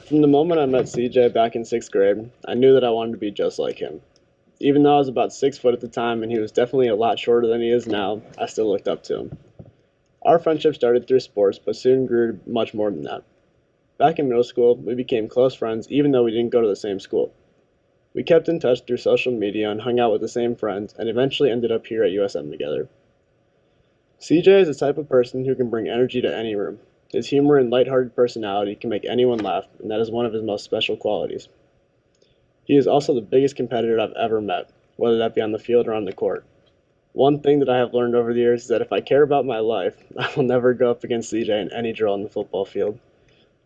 From the moment I met CJ back in sixth grade, I knew that I wanted to be just like him. Even though I was about 6 foot at the time and he was definitely a lot shorter than he is now, I still looked up to him. Our friendship started through sports, but soon grew much more than that. Back in middle school, we became close friends even though we didn't go to the same school. We kept in touch through social media and hung out with the same friends, and eventually ended up here at USM together. CJ is the type of person who can bring energy to any room. His humor and lighthearted personality can make anyone laugh, and that is one of his most special qualities. He is also the biggest competitor I've ever met, whether that be on the field or on the court. One thing that I have learned over the years is that if I care about my life, I will never go up against CJ in any drill on the football field.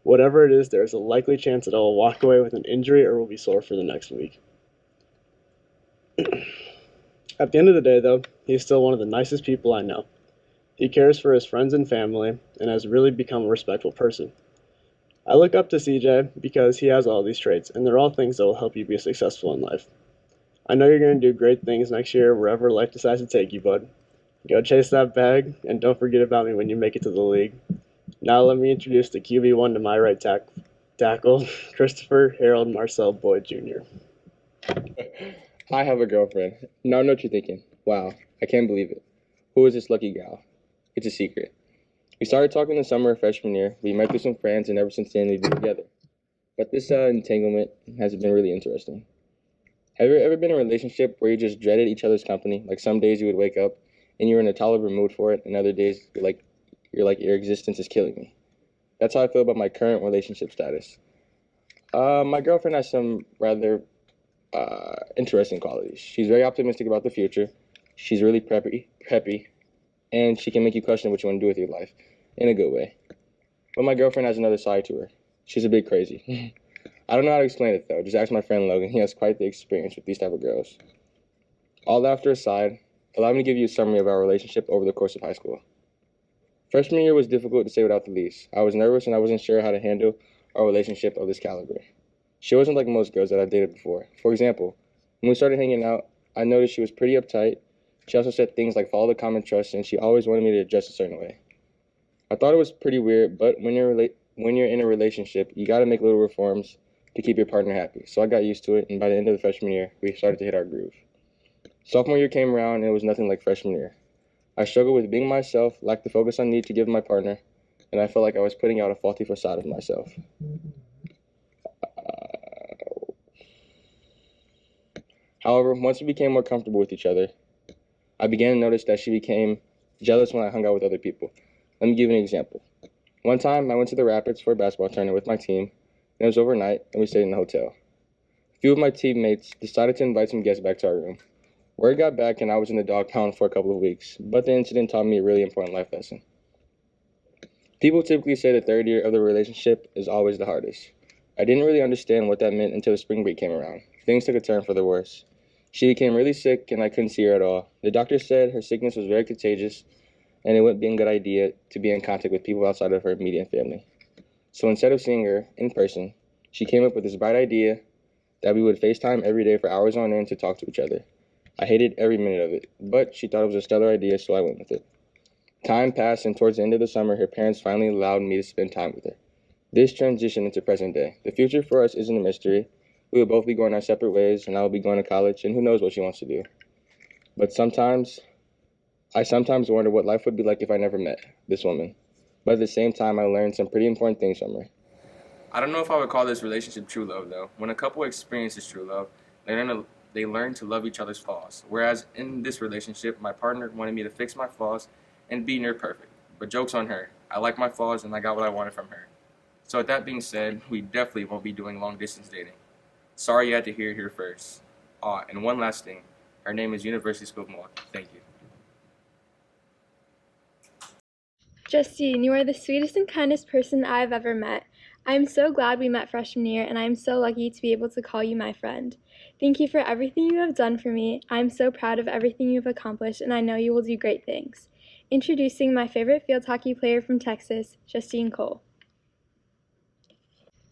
Whatever it is, there is a likely chance that I will walk away with an injury or will be sore for the next week. At the end of the day, though, he is still one of the nicest people I know. He cares for his friends and family and has really become a respectful person. I look up to CJ because he has all these traits, and they're all things that will help you be successful in life. I know you're going to do great things next year wherever life decides to take you, bud. Go chase that bag, and don't forget about me when you make it to the league. Now let me introduce the QB1 to my right tackle, Christopher Harold Marcel Boyd Jr. I have a girlfriend. Now I know what you're thinking. Wow, I can't believe it. Who is this lucky gal? It's a secret. We started talking the summer of freshman year. We met through some friends, and ever since then we've been together. But this entanglement has been really interesting. Have you ever been in a relationship where you just dreaded each other's company? Like some days you would wake up and you were in a tolerable mood for it, and other days you're like your existence is killing me. That's how I feel about my current relationship status. My girlfriend has some rather interesting qualities. She's very optimistic about the future. She's really preppy, and she can make you question what you want to do with your life in a good way. But my girlfriend has another side to her. She's a bit crazy. I don't know how to explain it though. Just ask my friend Logan. He has quite the experience with these type of girls. All laughter aside, allow me to give you a summary of our relationship over the course of high school. Freshman year was difficult to say without the least. I was nervous and I wasn't sure how to handle a relationship of this caliber. She wasn't like most girls that I've dated before. For example, when we started hanging out, I noticed she was pretty uptight. She also said things like follow the common trust, and she always wanted me to dress a certain way. I thought it was pretty weird, but when you're in a relationship, you got to make little reforms to keep your partner happy. So I got used to it, and by the end of the freshman year, we started to hit our groove. Sophomore year came around, and it was nothing like freshman year. I struggled with being myself, lacked the focus I need to give my partner, and I felt like I was putting out a faulty facade of myself. However, once we became more comfortable with each other, I began to notice that she became jealous when I hung out with other people. Let me give you an example. One time, I went to the Rapids for a basketball tournament with my team, and it was overnight, and we stayed in a hotel. A few of my teammates decided to invite some guests back to our room. Word got back, and I was in the dog pound for a couple of weeks, but the incident taught me a really important life lesson. People typically say the third year of the relationship is always the hardest. I didn't really understand what that meant until the spring break came around. Things took a turn for the worse. She became really sick, and I couldn't see her at all. The doctor said her sickness was very contagious, and it wouldn't be a good idea to be in contact with people outside of her immediate family. So instead of seeing her in person, she came up with this bright idea that we would FaceTime every day for hours on end to talk to each other. I hated every minute of it, but she thought it was a stellar idea, so I went with it. Time passed, and towards the end of the summer, her parents finally allowed me to spend time with her. This transitioned into present day. The future for us isn't a mystery. We will both be going our separate ways, and I will be going to college, and who knows what she wants to do. But I sometimes wonder what life would be like if I never met this woman. But at the same time, I learned some pretty important things from her. I don't know if I would call this relationship true love, though. When a couple experiences true love, they learn to love each other's flaws. Whereas in this relationship, my partner wanted me to fix my flaws and be near perfect. But joke's on her. I like my flaws, and I got what I wanted from her. So with that being said, we definitely won't be doing long-distance dating. Sorry you had to hear it here first. And one last thing. Her name is University School of Milwaukee. Thank you. Justine, you are the sweetest and kindest person I have ever met. I am so glad we met freshman year, and I am so lucky to be able to call you my friend. Thank you for everything you have done for me. I am so proud of everything you've accomplished, and I know you will do great things. Introducing my favorite field hockey player from Texas, Justine Cole.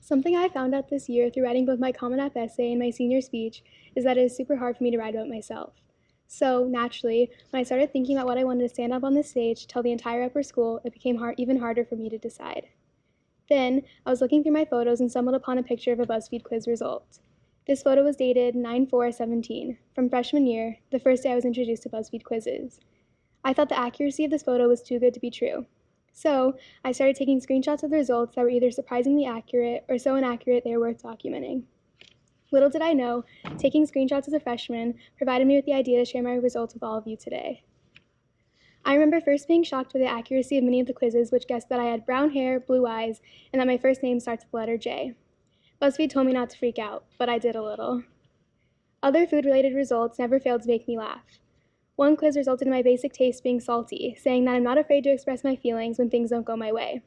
Something I found out this year through writing both my Common App essay and my senior speech is that it is super hard for me to write about myself. So, naturally, when I started thinking about what I wanted to stand up on the stage, tell the entire upper school, it became even harder for me to decide. Then, I was looking through my photos and stumbled upon a picture of a BuzzFeed quiz result. This photo was dated 9/4/17, from freshman year, the first day I was introduced to BuzzFeed quizzes. I thought the accuracy of this photo was too good to be true. So, I started taking screenshots of the results that were either surprisingly accurate or so inaccurate they were worth documenting. Little did I know, taking screenshots as a freshman provided me with the idea to share my results with all of you today. I remember first being shocked by the accuracy of many of the quizzes, which guessed that I had brown hair, blue eyes, and that my first name starts with the letter J. BuzzFeed told me not to freak out, but I did a little. Other food-related results never failed to make me laugh. One quiz resulted in my basic taste being salty, saying that I'm not afraid to express my feelings when things don't go my way.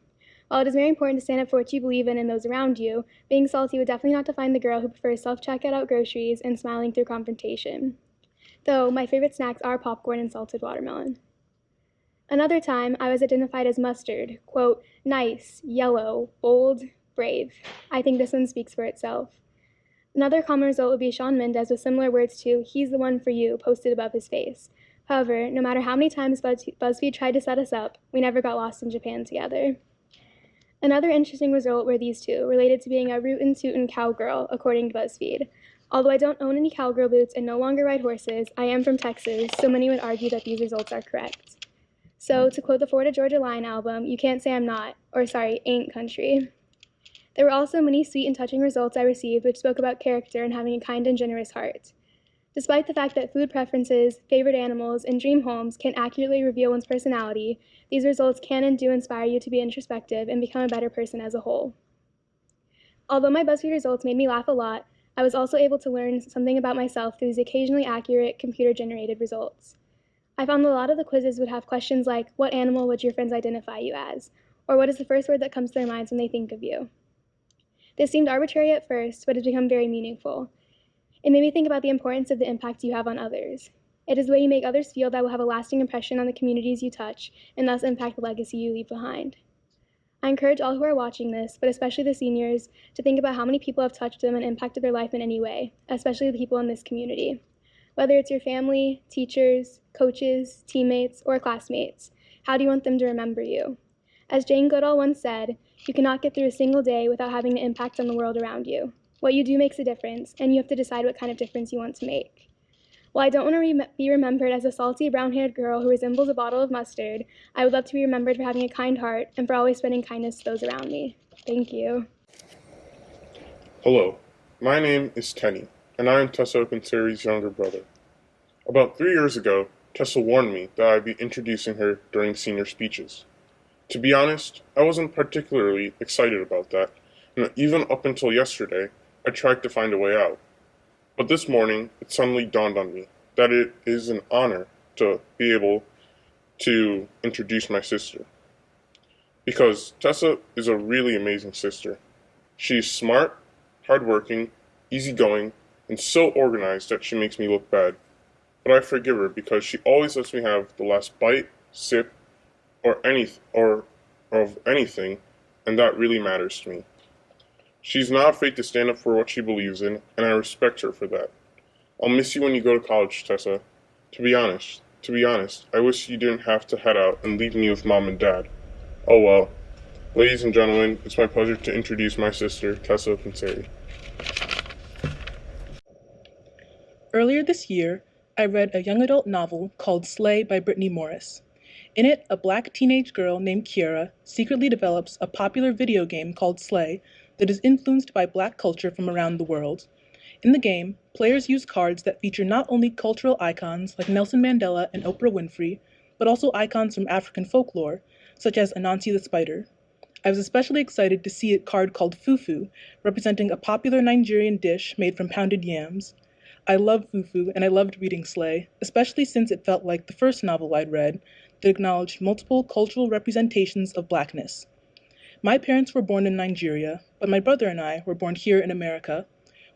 While it is very important to stand up for what you believe in and those around you, being salty would definitely not define the girl who prefers self-checkout groceries and smiling through confrontation. Though my favorite snacks are popcorn and salted watermelon. Another time, I was identified as mustard, quote, nice, yellow, bold, brave. I think this one speaks for itself. Another common result would be Shawn Mendes with similar words to, he's the one for you, posted above his face. However, no matter how many times BuzzFeed tried to set us up, we never got lost in Japan together. Another interesting result were these two, related to being a rootin' tootin' cowgirl, according to BuzzFeed. Although I don't own any cowgirl boots and no longer ride horses, I am from Texas, so many would argue that these results are correct. So, to quote the Florida Georgia Line album, you can't say I'm not, or sorry, ain't country. There were also many sweet and touching results I received which spoke about character and having a kind and generous heart. Despite the fact that food preferences, favorite animals, and dream homes can accurately reveal one's personality, these results can and do inspire you to be introspective and become a better person as a whole. Although my BuzzFeed results made me laugh a lot, I was also able to learn something about myself through these occasionally accurate computer-generated results. I found that a lot of the quizzes would have questions like, what animal would your friends identify you as? Or what is the first word that comes to their minds when they think of you? This seemed arbitrary at first, but has become very meaningful. It made me think about the importance of the impact you have on others. It is the way you make others feel that will have a lasting impression on the communities you touch, and thus impact the legacy you leave behind. I encourage all who are watching this, but especially the seniors, to think about how many people have touched them and impacted their life in any way, especially the people in this community. Whether it's your family, teachers, coaches, teammates, or classmates, how do you want them to remember you? As Jane Goodall once said, you cannot get through a single day without having an impact on the world around you. What you do makes a difference, and you have to decide what kind of difference you want to make. While I don't want to be remembered as a salty, brown-haired girl who resembles a bottle of mustard, I would love to be remembered for having a kind heart and for always spreading kindness to those around me. Thank you. Hello, my name is Tenny, and I am Tessa Okunsere's younger brother. About 3 years ago, Tessa warned me that I'd be introducing her during senior speeches. To be honest, I wasn't particularly excited about that, and even up until yesterday, I tried to find a way out. But this morning, it suddenly dawned on me that it is an honor to be able to introduce my sister. Because Tessa is a really amazing sister. She is smart, hardworking, easygoing, and so organized that she makes me look bad. But I forgive her because she always lets me have the last bite, sip, or of anything, and that really matters to me. She's not afraid to stand up for what she believes in, and I respect her for that. I'll miss you when you go to college, Tessa. To be honest, I wish you didn't have to head out and leave me with Mom and Dad. Oh well. Ladies and gentlemen, it's my pleasure to introduce my sister, Tessa Okunsere. Earlier this year, I read a young adult novel called Slay by Brittany Morris. In it, a black teenage girl named Kiara secretly develops a popular video game called Slay that is influenced by black culture from around the world. In the game, players use cards that feature not only cultural icons like Nelson Mandela and Oprah Winfrey, but also icons from African folklore, such as Anansi the Spider. I was especially excited to see a card called Fufu, representing a popular Nigerian dish made from pounded yams. I love Fufu, and I loved reading Slay, especially since it felt like the first novel I'd read that acknowledged multiple cultural representations of blackness. My parents were born in Nigeria, but my brother and I were born here in America.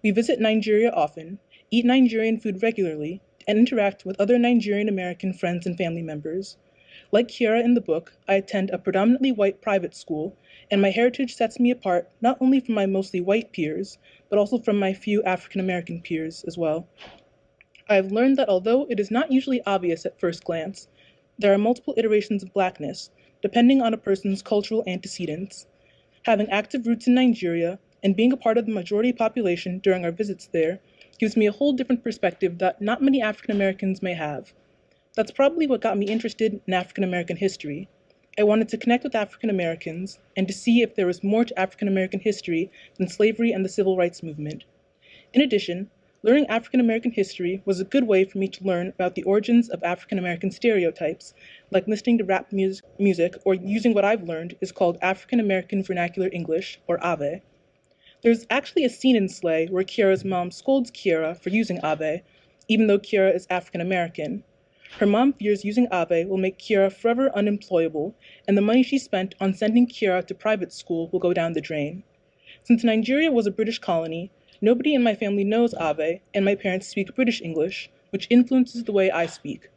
We visit Nigeria often, eat Nigerian food regularly, and interact with other Nigerian American friends and family members. Like Kiara in the book, I attend a predominantly white private school, and my heritage sets me apart not only from my mostly white peers, but also from my few African American peers as well. I have learned that although it is not usually obvious at first glance, there are multiple iterations of blackness, depending on a person's cultural antecedents. Having active roots in Nigeria and being a part of the majority population during our visits there gives me a whole different perspective that not many African Americans may have. That's probably what got me interested in African American history. I wanted to connect with African Americans and to see if there was more to African American history than slavery and the civil rights movement. In addition, learning African American history was a good way for me to learn about the origins of African American stereotypes, like listening to rap music or using what I've learned is called African American Vernacular English, or Ave. There's actually a scene in Slay where Kiara's mom scolds Kiara for using Ave, even though Kiara is African American. Her mom fears using Ave will make Kiara forever unemployable, and the money she spent on sending Kiara to private school will go down the drain. Since Nigeria was a British colony, nobody in my family knows Ave, and my parents speak British English, which influences the way I speak.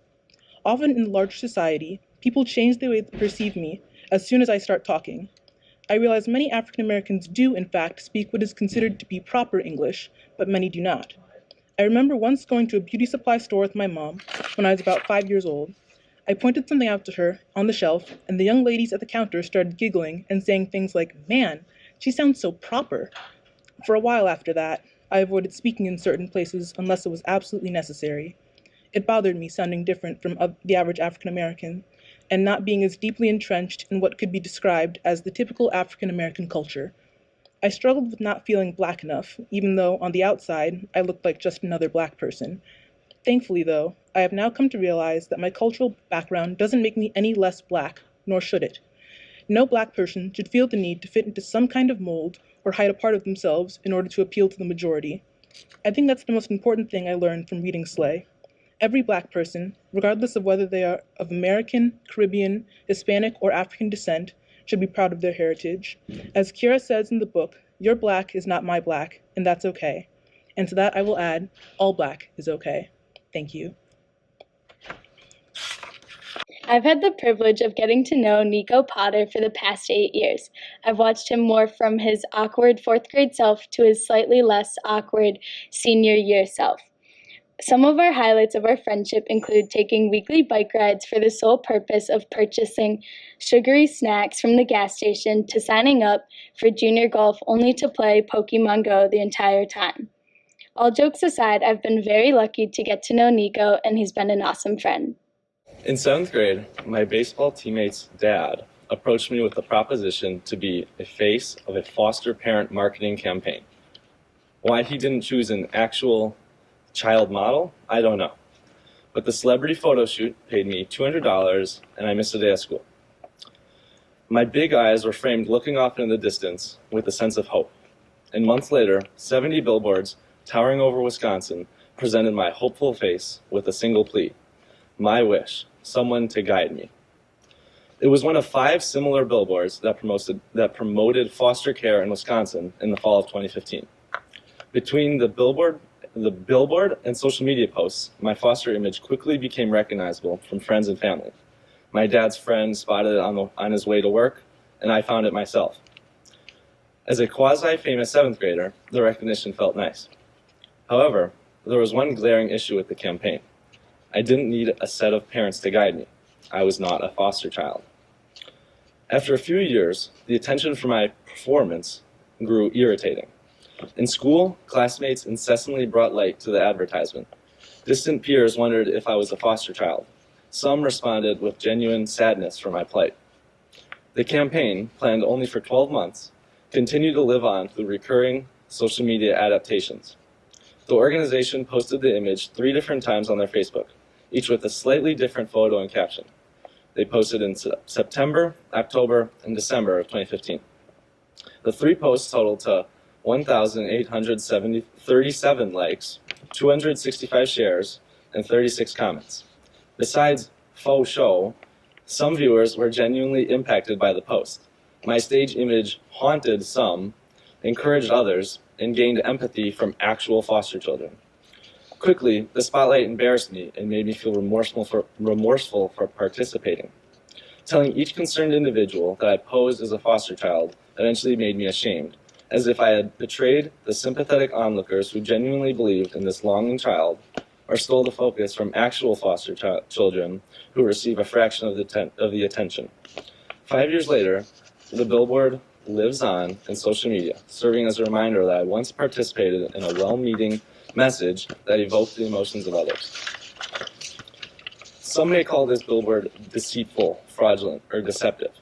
Often in large society, people change the way they perceive me as soon as I start talking. I realize many African Americans do, in fact, speak what is considered to be proper English, but many do not. I remember once going to a beauty supply store with my mom when I was about 5 years old. I pointed something out to her on the shelf, and the young ladies at the counter started giggling and saying things like, "Man, she sounds so proper." For a while after that, I avoided speaking in certain places unless it was absolutely necessary. It bothered me sounding different from the average African American, and not being as deeply entrenched in what could be described as the typical African American culture. I struggled with not feeling black enough, even though on the outside I looked like just another black person. Thankfully, though, I have now come to realize that my cultural background doesn't make me any less black, nor should it. No black person should feel the need to fit into some kind of mold or hide a part of themselves in order to appeal to the majority. I think that's the most important thing I learned from reading Slay. Every black person, regardless of whether they are of American, Caribbean, Hispanic, or African descent, should be proud of their heritage. As Kiara says in the book, "Your black is not my black, and that's okay." And to that I will add, all black is okay. Thank you. I've had the privilege of getting to know Nico Potter for the past 8 years. I've watched him morph from his awkward 4th grade self to his slightly less awkward senior year self. Some of our highlights of our friendship include taking weekly bike rides for the sole purpose of purchasing sugary snacks from the gas station to signing up for junior golf only to play Pokemon Go the entire time. All jokes aside, I've been very lucky to get to know Nico, and he's been an awesome friend. In 7th grade, my baseball teammate's dad approached me with the proposition to be a face of a foster parent marketing campaign. Why he didn't choose an actual child model, I don't know. But the celebrity photo shoot paid me $200 and I missed a day of school. My big eyes were framed looking off into the distance with a sense of hope. And months later, 70 billboards towering over Wisconsin presented my hopeful face with a single plea: my wish, someone to guide me. It was one of 5 similar billboards that promoted foster care in Wisconsin in the fall of 2015. Between the billboard and social media posts, my foster image quickly became recognizable from friends and family. My dad's friend spotted it on his way to work, and I found it myself. As a quasi-famous 7th grader, the recognition felt nice. However, there was one glaring issue with the campaign. I didn't need a set of parents to guide me. I was not a foster child. After a few years, the attention for my performance grew irritating. In school, classmates incessantly brought light to the advertisement. Distant peers wondered if I was a foster child. Some responded with genuine sadness for my plight. The campaign, planned only for 12 months, continued to live on through recurring social media adaptations. The organization posted the image 3 different times on their Facebook, each with a slightly different photo and caption. They posted in September, October, and December of 2015. The 3 posts totaled to 1,837 likes, 265 shares, and 36 comments. Besides faux show, some viewers were genuinely impacted by the post. My stage image haunted some, encouraged others, and gained empathy from actual foster children. Quickly, the spotlight embarrassed me and made me feel remorseful for participating. Telling each concerned individual that I posed as a foster child eventually made me ashamed, as if I had betrayed the sympathetic onlookers who genuinely believed in this longing child, or stole the focus from actual foster children who receive a fraction of the attention. 5 years later, the billboard lives on in social media, serving as a reminder that I once participated in a well-meaning message that evoked the emotions of others. Some may call this billboard deceitful, fraudulent, or deceptive.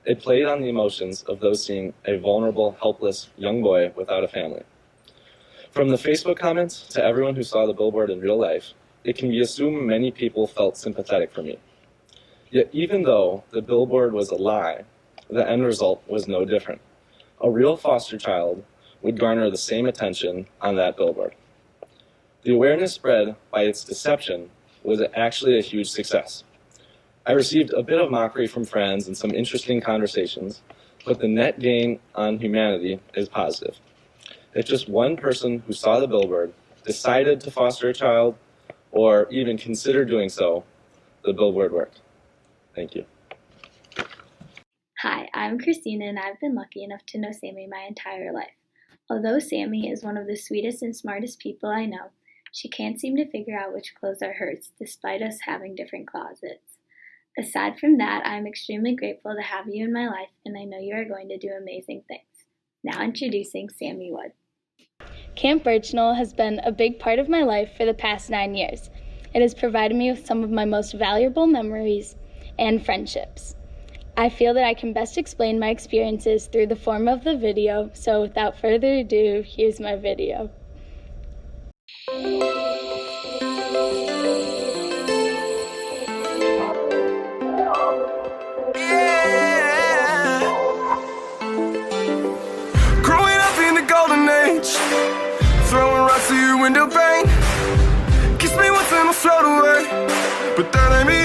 It played on the emotions of those seeing a vulnerable, helpless young boy without a family. From the Facebook comments to everyone who saw the billboard in real life, it can be assumed many people felt sympathetic for me. Yet even though the billboard was a lie, the end result was no different. A real foster child would garner the same attention on that billboard. The awareness spread by its deception was actually a huge success. I received a bit of mockery from friends and some interesting conversations, but the net gain on humanity is positive. If just one person who saw the billboard decided to foster a child, or even consider doing so, the billboard worked. Thank you. Hi, I'm Christina, and I've been lucky enough to know Sammy my entire life. Although Sammy is one of the sweetest and smartest people I know, she can't seem to figure out which clothes are hers, despite us having different closets. Aside from that, I'm extremely grateful to have you in my life, and I know you are going to do amazing things. Now introducing Sammy Wood. Camp Birchnell has been a big part of my life for the past 9 years. It has provided me with some of my most valuable memories and friendships. I feel that I can best explain my experiences through the form of the video, so without further ado, here's my video. Growing up in the golden age, throwing rocks to your window pane. Kiss me once and I'll float away, but that ain't me